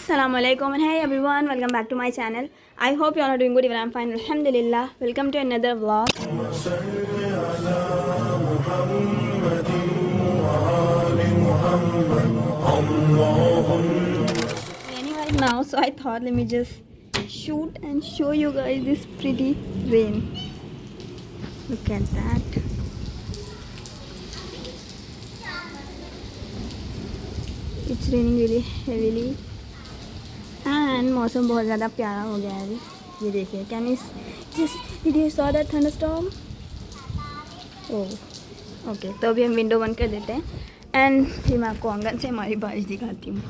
Assalamualaikum and hey everyone, welcome back to my channel. I hope you all are doing good, even I'm fine, alhamdulillah. Welcome to another vlog. Raining right now, so I thought let me just shoot and show you guys this pretty rain. Look at that. It's raining really heavily. And मौसम बहुत ज़्यादा प्यारा हो गया है अभी. ये देखिए, can you just did you saw that thunderstorm? Oh okay, तो अभी हम विंडो बंद कर देते हैं एंड फिर मैं आपको आंगन से हमारी बारिश दिखाती हूँ.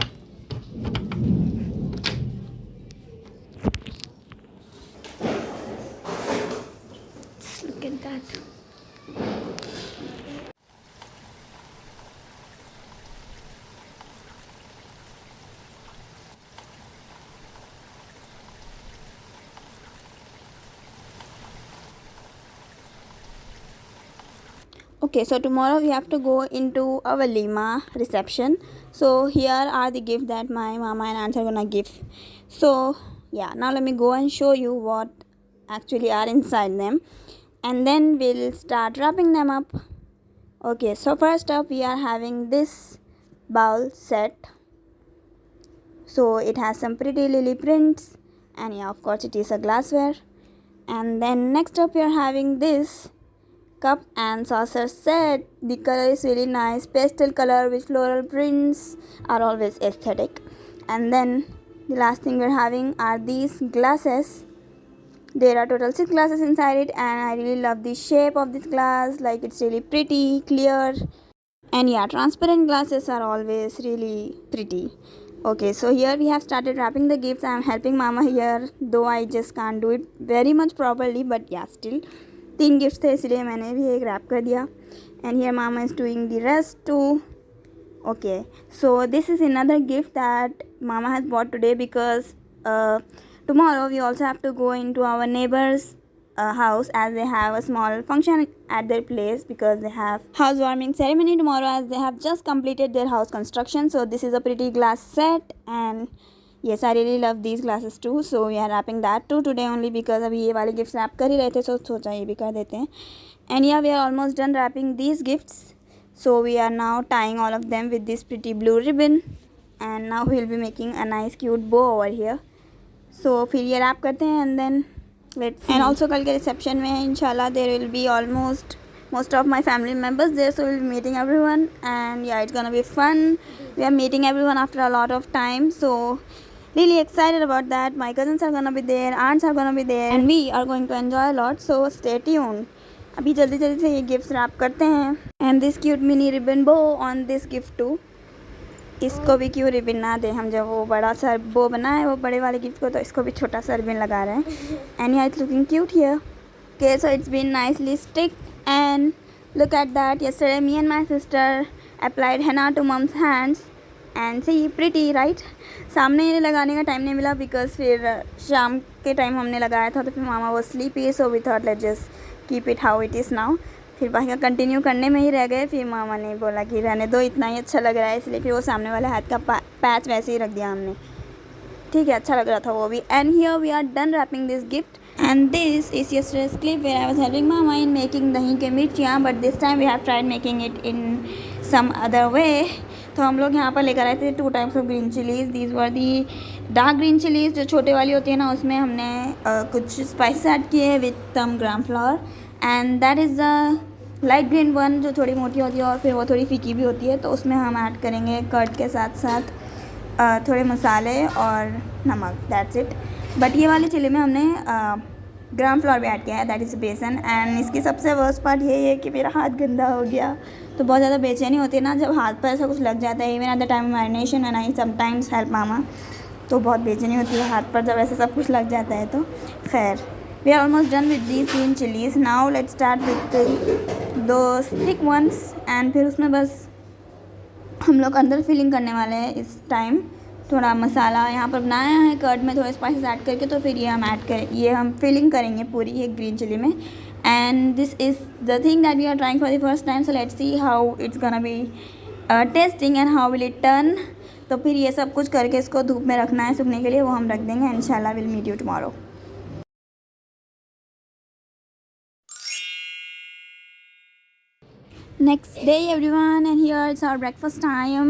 Look at that. Okay, so tomorrow we have to go into a walima reception. So here are the gifts that my mama and aunts are gonna give. So yeah, now let me go and show you what actually are inside them, and then we'll start wrapping them up. Okay, so first up we are having this bowl set. So it has some pretty lily prints, and yeah, of course it is a glassware. And then next up we are having this cup and saucer set. The color is really nice, pastel color with floral prints are always aesthetic. And then the last thing we're having are these glasses. There are total 6 glasses inside it, and I really love the shape of this glass. Like, it's really pretty, clear, and yeah, transparent glasses are always really pretty. Okay, so here we have started wrapping the gifts. I'm helping mama here, though I just can't do it very much properly, but yeah, still 3 gifts थे इसलिए मैंने भी एक wrap कर दिया. And here mama is doing the rest too. Okay, so this is another gift that mama has bought today because tomorrow we also have to go into our neighbor's house as they have a small function at their place because they have housewarming ceremony tomorrow as they have just completed their house construction. So this is a pretty glass set, and yes, I really love these glasses too, so we are wrapping that too today only because अभी ये वाले gifts rap कर ही रहे थे, so सोचा ये भी कर देते हैं. And yeah, we are almost done wrapping these gifts, so we are now tying all of them with this pretty blue ribbon, and now we will be making a nice cute bow over here. So फिर ये rap करते हैं and then let's see. And also कल के reception में इंशाल्लाह there will be most of my family members there, so we'll be meeting everyone, and yeah, it's gonna be fun. We are meeting everyone after a lot of time, so really excited about that. My cousins are gonna be there, aunts are gonna be there, and we are going to enjoy a lot, so stay tuned. अभी जल्दी जल्दी से ये gifts rap करते हैं. And this cute mini ribbon bow on this gift too. इसको भी क्यों रिबन ना दे, हम जब वो बड़ा सा बो बनाए वो बड़े वाले गिफ्ट को, तो इसको भी छोटा सा रिबन लगा रहे हैं. And yeah, it's looking cute here. Okay, so it's been nicely sticked, and look at that. Yesterday me and my sister applied henna to mom's hands, and see, pretty right. सामने लगाने का time नहीं मिला because फिर शाम के time हमने लगाया था, तो फिर मामा वो sleepy, so we thought let's just keep it how it is now. फिर बाकी का कंटिन्यू करने में ही रह गए. फिर मामा ने बोला कि रहने दो, इतना ही अच्छा लग रहा है, इसलिए फिर वो सामने वाले हाथ का पैच वैसे ही रख दिया हमने. ठीक है, अच्छा लग रहा था वो भी. And here we are done wrapping this gift, and this is yesterday's clip where I was helping मामा इन मेकिंग दही के मिर्चियाँ, but this time we have tried making it in some other way. तो हम लोग यहाँ पर लेकर आए थे 2 types of green chillies. These were the dark green chillies जो छोटे वाली होती है ना, उसमें हमने कुछ स्पाइसेस ऐड किए with some gram flour, and that is the light green one जो थोड़ी मोटी होती है और फिर वो थोड़ी फीकी भी होती है. तो उसमें हम ऐड करेंगे कर्ड के साथ साथ थोड़े मसाले और नमक, दैट्स इट. बट ये वाली चिली में हमने ग्राम फ्लोर भी ऐड किया है, दैट इज़ बेसन. एंड इसकी सबसे वर्स्ट पार्ट ये है कि मेरा हाथ गंदा हो गया, तो बहुत ज़्यादा बेचैनी होती है ना जब हाथ पर ऐसा कुछ लग जाता है. Even at the time marination and I sometimes help मामा, तो बहुत बेचैनी होती है हाथ पर जब ऐसे सब कुछ लग जाता है. तो खैर, we are almost done with these green chilies. Now let's start with those thick ones, and फिर उसमें बस हम लोग अंदर फिलिंग करने वाले हैं इस टाइम. थोड़ा मसाला यहाँ पर बनाया है कर्ड में, थोड़े स्पाइसेस ऐड करके, तो फिर ये हम फिलिंग करेंगे पूरी एक ग्रीन चिली में. And this is the thing that we are trying for the first time, so let's see how it's gonna be tasting and how will it turn. तो फिर ये सब कुछ करके इसको धूप में रखना है सूखने के लिए, वो हम रख देंगे। इंशाल्लाह will meet you tomorrow. Next day everyone, and here it's our breakfast time,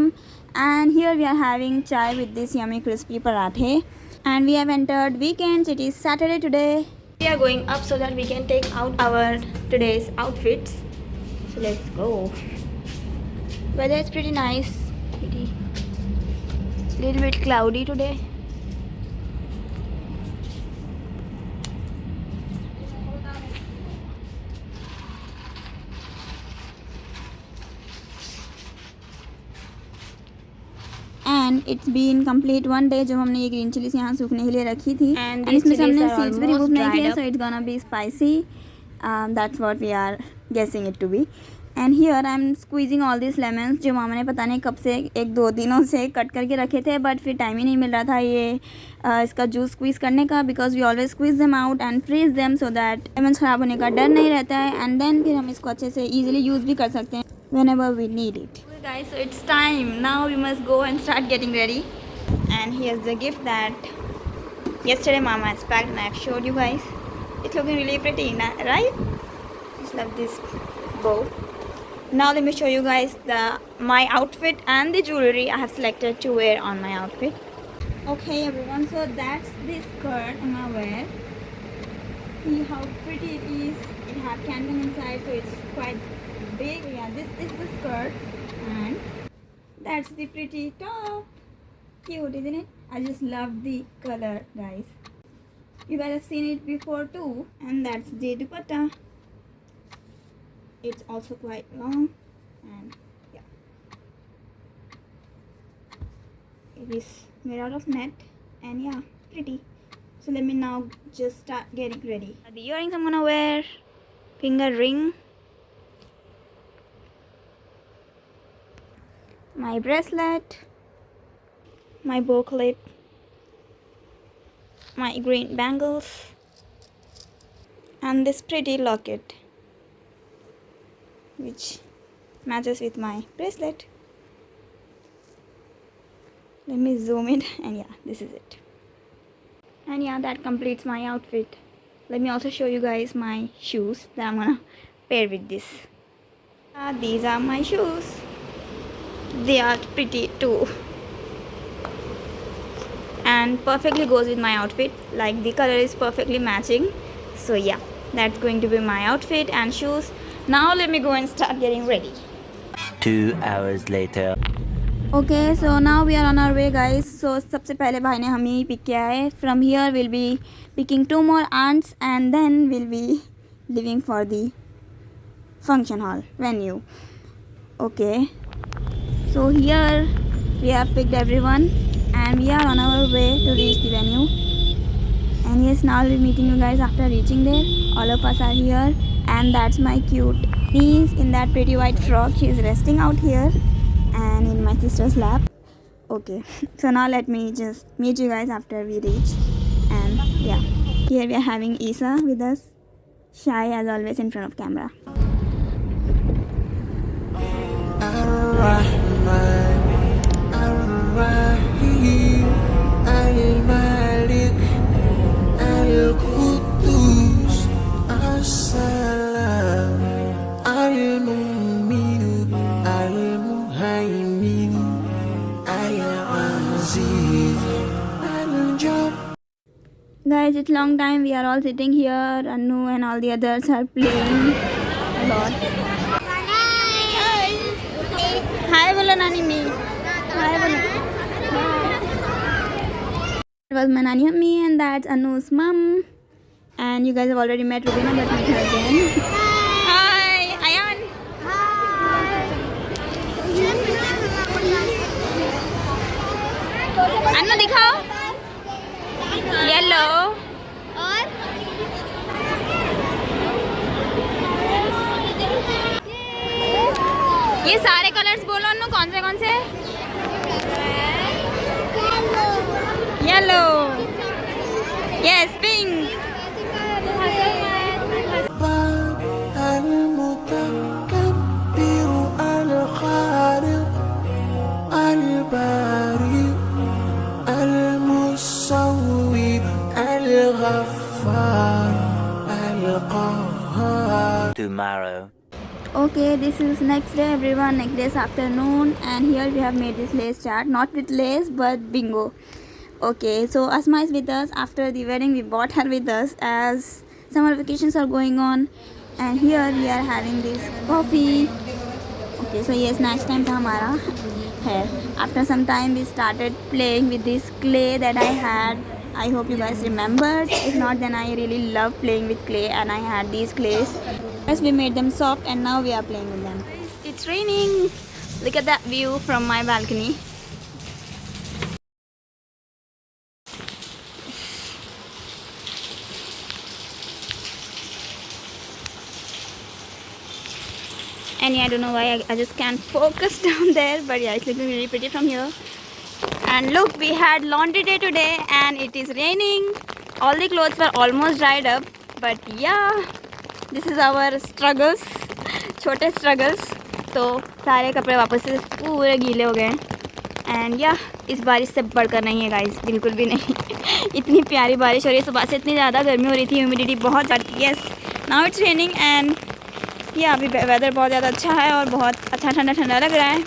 and here we are having chai with this yummy crispy parathe, and we have entered weekends. It is Saturday today. We are going up so that we can take out our today's outfits. So let's go. Weather is pretty nice, pretty little bit cloudy today. And it's been complete 1 day जो हमने ये green chillies यहाँ सूखने के लिए रखी थी, and इसमें से हमने सीड्स भी रिमूव नहीं किया, so it's gonna be spicy. That's what we are guessing it to be. And here I am squeezing all this lemons जो मामा ने पता नहीं कब से 1-2 दिनों से कट करके रखे थे, बट फिर टाइम ही नहीं मिल रहा था ये इसका जूस स्क्वीज़ करने का, because we always squeeze them out and freeze them so that lemons ख़राब होने का डर नहीं रहता है, एंड देन फिर हम इसको अच्छे से ईजिली यूज़ भी कर सकते हैं whenever we need it. Guys, so it's time now. We must go and start getting ready. And here's the gift that yesterday mama has packed and I've showed you guys. It's looking really pretty, right? Just love this bow. Now let me show you guys my outfit and the jewelry I have selected to wear on my outfit. Okay everyone, so that's the skirt I'm gonna wear. See how pretty it is. It has canton inside, so it's quite big. Yeah, this is the skirt and that's the pretty top. Cute, isn't it? I just love the color, guys. You guys have seen it before too. And that's the dupatta. It's also quite long, and yeah, it is made out of net, and yeah, pretty. So let me now just start getting ready. The earrings I'm gonna wear, finger ring, my bracelet, my bow clip, my green bangles, and this pretty locket which matches with my bracelet. Let me zoom it, and yeah, this is it. And yeah, that completes my outfit. Let me also show you guys my shoes that I'm gonna pair with this. These are my shoes. They are pretty too, and perfectly goes with my outfit. Like the color is perfectly matching. So yeah, that's going to be my outfit and shoes. Now let me go and start getting ready. 2 hours later. Okay, so now we are on our way guys. So सबसे पहले भाई ने हमें ही pick किया है. From here we'll be picking 2 more aunts, and then we'll be leaving for the function hall venue. Okay, so here we have picked everyone and we are on our way to reach the venue. And yes, now we'll be meeting you guys after reaching there. All of us are here, and that's my cute niece in that pretty white frock. She is resting out here and in my sister's lap. Okay, so now let me just meet you guys after we reach. And yeah, here we are having Isa with us, shy as always in front of camera. Guys, it's long time we are all sitting here. Anu and all the others are playing a lot. Hi bolo nani me. Hi bolo. It was my nani Ammi, and that's Anu's mom. And you guys have already met Rubina, but meet her again. Hi, Ayan. Anu दिखाओ. Yellow और ये सारे colours बोलो अन्नू, कौन से yellow, yes pink. المتكبر الخارق البارئ المصور الغفار القهار. Tomorrow. Okay, this is next day everyone, next day's afternoon, and here we have made this lace chart, not with lace but bingo. Okay, so Asma is with us. After the wedding we brought her with us as summer vacations are going on, and here we are having this coffee. Okay, so yes, next time था हमारा hair. After some time we started playing with this clay that I had. I hope you guys remembered. If not, then I really love playing with clay, and I had these clays. First we made them soft, and now we are playing with them. It's raining. Look at that view from my balcony. And yeah, I don't know why I just can't focus down there, but yeah, it's looking really pretty from here. And look, we had laundry day today and it is raining. All the clothes were almost dried up, but yeah, this is our struggles, छोटे struggles. तो सारे कपड़े वापस से पूरे गीले हो गए एंड या इस बारिश से बढ़कर नहीं है गाइस, बिल्कुल भी नहीं. इतनी प्यारी बारिश हो रही है, सुबह से इतनी ज़्यादा गर्मी हो रही थी, ह्यूमिडिटी बहुत ज़्यादा. Yes, now it's raining and या अभी वेदर बहुत ज़्यादा अच्छा है और बहुत अच्छा ठंडा ठंडा लग रहा है.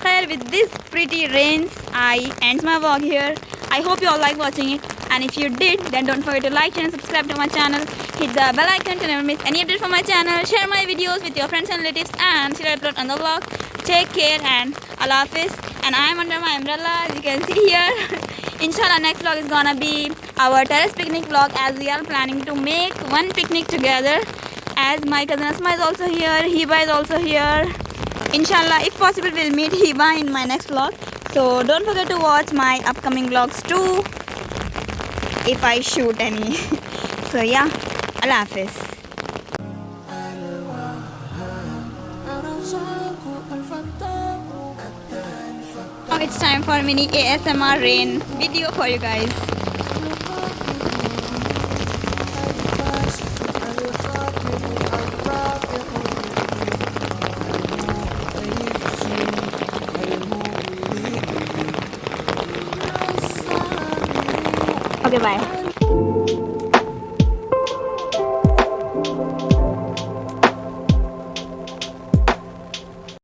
खैर, with this pretty rains I end my vlog here. I hope you all like watching it, and if you did, then don't forget to like and subscribe to my channel. Hit the bell icon to never miss any update from my channel. Share my videos with your friends and relatives, and share upload on the vlog. Take care and Allah Hafiz. And I am under my umbrella, as you can see here. Inshallah, next vlog is gonna be our terrace picnic vlog, as we are planning to make one picnic together. As my cousin Asma is also here, Hiba is also here. Inshallah, if possible, we'll meet Hiba in my next vlog. So don't forget to watch my upcoming vlogs too, if I shoot any. So yeah, Allah Hafiz. Now it's time for mini ASMR rain video for you guys. Okay, bye.